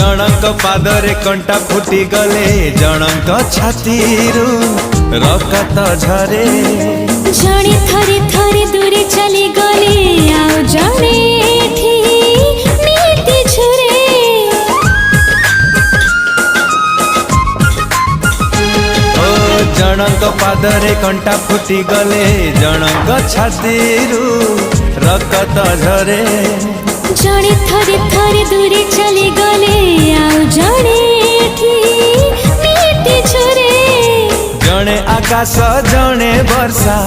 जनक पादरे कंटा फुटी गले जनक छाती रक्त झरे जणे थरे थरे दूरे चली गले आउ जणे एठी नीति झुरे ओ जनक पादरे कंटा फुटी गले जनक छाती रक्त झरे जणे थरे थरे दूरे चली गले आउ जणे एठी नीति झुरे जणे आकाश जणे वर्षा